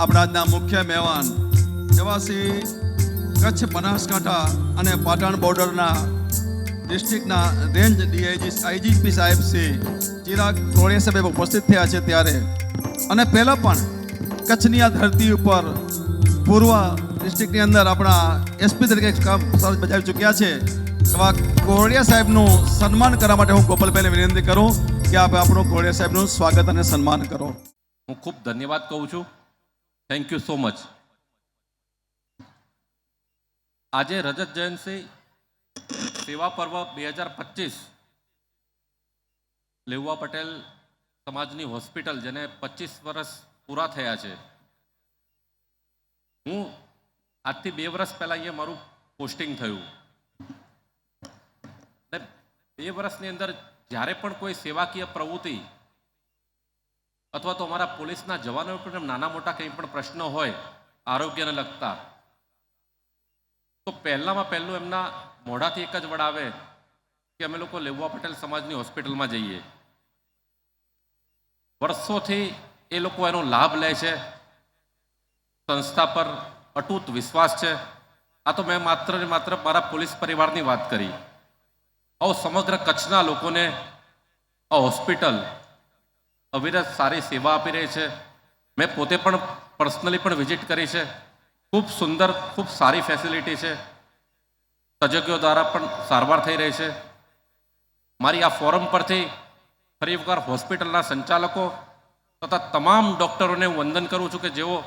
આપણા આજના મુખ્ય મહેમાન એવા શ્રી કચ્છ બનાસકાંઠા અને પાટણ બોર્ડરના ડિસ્ટ્રિક્ટના રેન્જ આઈજીપી સાહેબ શ્રી ચિરાગ કોળિયા સાહેબ ઉપસ્થિત થયા છે ત્યારે અને પહેલાં પણ કચ્છની આ ધરતી ઉપર પૂર્વ ડિસ્ટ્રિક્ટની અંદર આપણા એસપી તરીકે કામ ફરજ બજાવી ચૂક્યા છે એવા કોળિયા સાહેબનું સન્માન કરવા માટે હું ગોપાલભાઈને વિનંતી કરું કે આપ આપણું કોળિયા સાહેબનું સ્વાગત અને સન્માન કરો. હું ખૂબ ધન્યવાદ કહું છું. Thank you so much. આજે રજત જયંતિ સેવા પર્વ 2025 લેઉવા પટેલ સમાજની હોસ્પિટલ જેને 25 વર્ષ પૂરા થયા છે. હું આજથી 2 વર્ષ પહેલાં અહીંયા મારું પોસ્ટિંગ થયું ને 2 વર્ષની અંદર જ્યારે પણ કોઈ સેવાકીય પ્રવૃત્તિ અથવા તો અમારા પોલીસના જવાનો પણ નાના મોટા કંઈ પણ પ્રશ્નો હોય આરોગ્યને લગતા તો પહેલામાં પહેલું એમના મોઢાથી એક જ વડ આવે કે અમે લોકો લેઉવા પટેલ સમાજની હોસ્પિટલમાં જઈએ. વર્ષોથી એ લોકો એનો લાભ લે છે. સંસ્થા પર અતૂટ વિશ્વાસ છે. આ તો મેં માત્ર ને માત્ર મારા પોલીસ પરિવારની વાત કરી. આવો સમગ્ર કચ્છના લોકોને આ હોસ્પિટલ અવિરત સારી સેવા આપી રહી છે. મેં પોતે પણ પર્સનલી પણ વિઝિટ કરી છે. ખૂબ સુંદર, ખૂબ સારી ફેસિલિટી છે. તજજ્ઞો દ્વારા પણ સારવાર થઈ રહી છે. મારી આ ફોરમ પરથી ફરી એકવાર હોસ્પિટલના સંચાલકો તથા તમામ ડૉક્ટરોને હું વંદન કરું છું કે જેઓ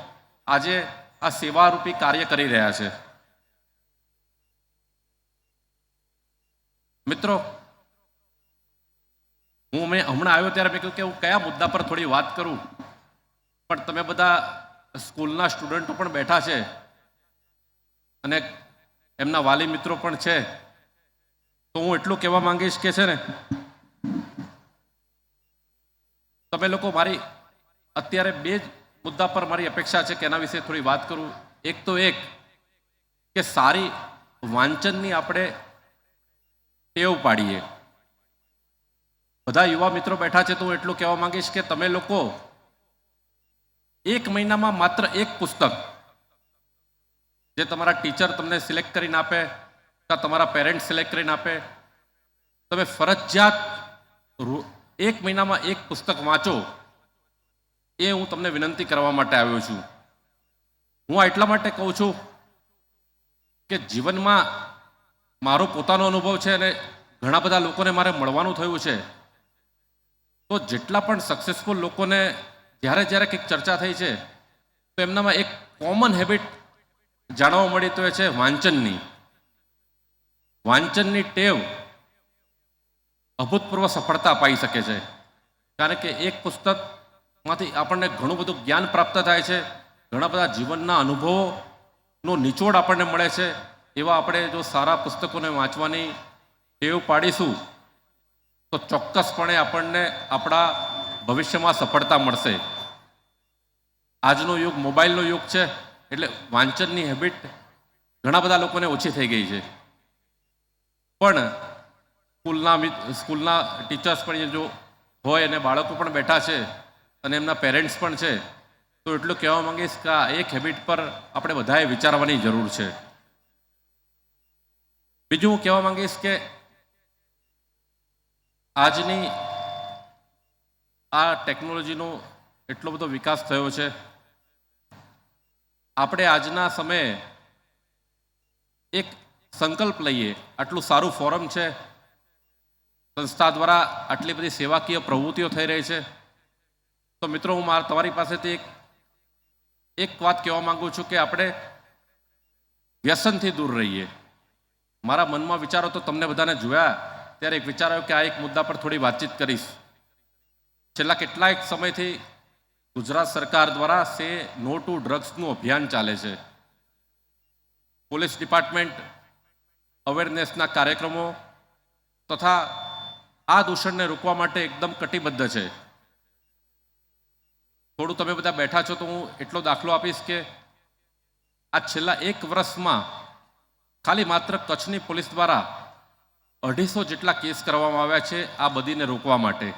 આજે આ સેવારૂપી કાર્ય કરી રહ્યા છે. મિત્રો, હું હમણાં આવ્યો ત્યારે મેં કહ્યું કે હું કયા મુદ્દા પર થોડી વાત કરું, પણ તમે બધા સ્કૂલના સ્ટુડન્ટો પણ બેઠા છે અને એમના વાલી મિત્રો પણ છે, તો હું એટલું કહેવા માંગીશ કે છે ને તમે લોકો મારી અત્યારે 2 જ મુદ્દા પર મારી અપેક્ષા છે કે એના વિશે થોડી વાત કરું. એક તો કે સારી વાંચનની આપણે ટેવ પાડીએ. બધા યુવા મિત્રો બેઠા છે તો હું એટલું કહેવા માંગીશ કે તમે લોકો 1 મહિનામાં માત્ર 1 પુસ્તક જે તમારા ટીચર તમને સિલેક્ટ કરીને આપે કે તમારા પેરેન્ટ્સ સિલેક્ટ કરીને આપે, તમે ફરજિયાત 1 મહિનામાં 1 પુસ્તક વાંચો. એ હું તમને વિનંતી કરવા માટે આવ્યો છું. હું આ એટલા માટે કહું છું કે જીવનમાં મારો પોતાનો અનુભવ છે અને ઘણા બધા લોકોને મારે મળવાનું થયું છે. તો જેટલા પણ સક્સેસફુલ લોકોને જ્યારે કંઈક ચર્ચા થઈ છે તો એમનામાં એક કોમન હેબિટ જાણવા મળી તો એ છે વાંચનની. વાંચનની ટેવ અભૂતપૂર્વ સફળતા અપાઈ શકે છે. કારણ કે એક પુસ્તકમાંથી આપણને ઘણું બધું જ્ઞાન પ્રાપ્ત થાય છે. ઘણા બધા જીવનના અનુભવોનો નિચોડ આપણને મળે છે. એવા આપણે જો સારા પુસ્તકોને વાંચવાની ટેવ પાડીશું તો ચોક્કસપણે આપણને આપણા ભવિષ્યમાં સફળતા મળશે. આજનો યુગ મોબાઈલનો યુગ છે એટલે વાંચનની હેબિટ ઘણા બધા લોકોને ઓછી થઈ ગઈ છે. પણ સ્કૂલના ટીચર્સ પણ જો હોય અને બાળકો પણ બેઠા છે અને એમના પેરેન્ટ્સ પણ છે તો એટલું કહેવા માંગીશ કે આ એક હેબિટ પર આપણે બધાએ વિચારવાની જરૂર છે. બીજું હું કહેવા માંગીશ કે આજની આ ટેકનોલોજીનો એટલો બધો વિકાસ થયો છે. આપણે આજના સમયે એક સંકલ્પ લઈએ. આટલું સારું ફોરમ છે, સંસ્થા દ્વારા આટલી બધી સેવાકીય પ્રવૃત્તિઓ થઈ રહી છે, તો મિત્રો હું તમારી પાસેથી એક વાત કહેવા માંગુ છું કે આપણે વ્યસનથી દૂર રહીએ. મારા મનમાં વિચારો તો તમને બધાને જોયા ત્યારે એક વિચાર આવ્યો કે આ એક મુદ્દા પર થોડી વાતચીત કરીશ. છેલ્લા કેટલાક સમયથી ગુજરાત સરકાર દ્વારા સે નો ટુ ડ્રગ્સનું અભિયાન ચાલે છે. પોલીસ ડિપાર્ટમેન્ટ અવેરનેસના કાર્યક્રમો તથા આ દૂષણને રોકવા માટે એકદમ કટિબદ્ધ છે. થોડું તમે બધા બેઠા છો તો હું એટલો દાખલો આપીશ કે આ છેલ્લા 1 વર્ષમાં ખાલી માત્ર કચ્છની પોલીસ દ્વારા 250 જેટલા કેસ કરવામાં આવ્યા છે આ બદીને રોકવા માટે.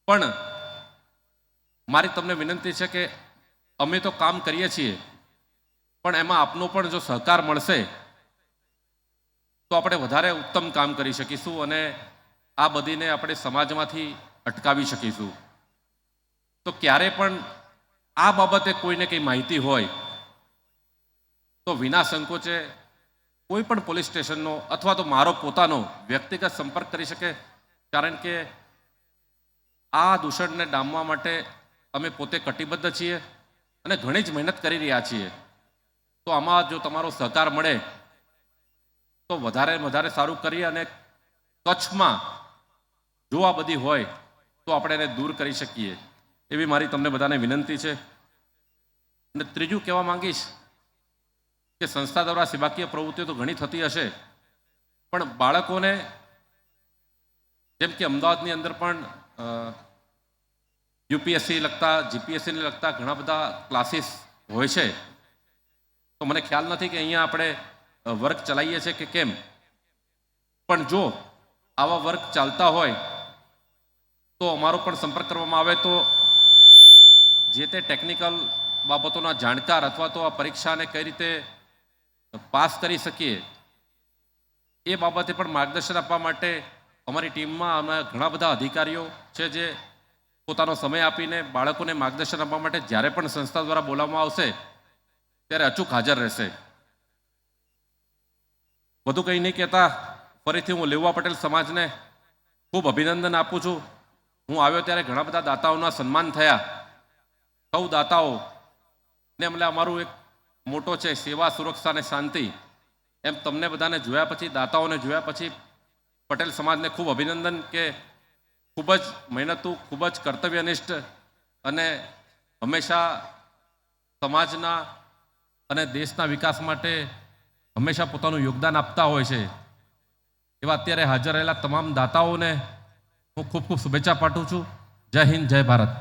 પણ મારી તમને વિનંતી છે કે અમે તો કામ કરીએ છીએ, પણ એમાં આપનો પણ જો સહકાર મળશે તો આપણે વધારે ઉત્તમ કામ કરી શકીશું અને આ બધીને આપણે સમાજમાંથી અટકાવી શકીશું. તો ક્યારે પણ આ બાબતે કોઈને કંઈ માહિતી હોય તો વિના સંકોચે કોઈ પણ પોલીસ સ્ટેશનનો અથવા તો મારો પોતાનો વ્યક્તિગત સંપર્ક કરી શકે, કારણ કે આ દૂષણને ડામવા માટે અમે પોતે કટિબદ્ધ છીએ અને ઘણી જ મહેનત કરી રહ્યા છીએ. તો આમાં જો તમારો સહકાર મળે તો વધારે વધારે સારું કરીએ અને કચ્છમાં જો આ બધી હોય તો આપણે એને દૂર કરી શકીએ એવી મારી તમને બધાને વિનંતી છે. અને ત્રીજું કહેવા માંગીશ કે સંસ્થા દ્વારા સેવાકીય પ્રવૃત્તિઓ તો ઘણી થતી હશે, પણ બાળકોને જેમ કે અમદાવાદની અંદર પણ યુપીએસસી લગતા જીપીએસસીને લગતા ઘણા બધા ક્લાસીસ હોય છે. તો મને ખ્યાલ નથી કે અહીંયા આપણે વર્ક ચલાવીએ છીએ કે કેમ, પણ જો આવા વર્ક ચાલતા હોય તો અમારો પણ સંપર્ક કરવામાં આવે તો જે તે ટેકનિકલ બાબતોના જાણકાર અથવા તો આ પરીક્ષાને કઈ રીતે પાસ કરી શકીએ એ બાબતે પણ માર્ગદર્શન આપવા માટે અમારી ટીમમાં અમે ઘણા બધા અધિકારીઓ છે જે પોતાનો સમય આપીને બાળકોને માર્ગદર્શન આપવા માટે જ્યારે પણ સંસ્થા દ્વારા બોલાવવામાં આવશે ત્યારે અચૂક હાજર રહેશે. વધુ કંઈ નહીં કહેતા ફરીથી હું લેઉવા પટેલ સમાજને ખૂબ અભિનંદન આપું છું. હું આવ્યો ત્યારે ઘણા બધા દાતાઓના સન્માન થયા. સૌ દાતાઓ ને અમને અમારું એક મોટો છે સેવા, સુરક્ષા અને શાંતિ, એમ તમને બધાને જોયા પછી, દાતાઓને જોયા પછી પટેલ સમાજને ખૂબ અભિનંદન કે ખૂબ જ મહેનતુ, ખૂબ જ કર્તવ્યનિષ્ઠ અને હંમેશા સમાજના અને દેશના વિકાસ માટે હંમેશા પોતાનું યોગદાન આપતા હોય છે. એવા અત્યારે હાજર રહેલા તમામ દાતાઓને હું ખૂબ ખૂબ શુભેચ્છા પાઠવું છું. જય હિન્દ, જય ભારત.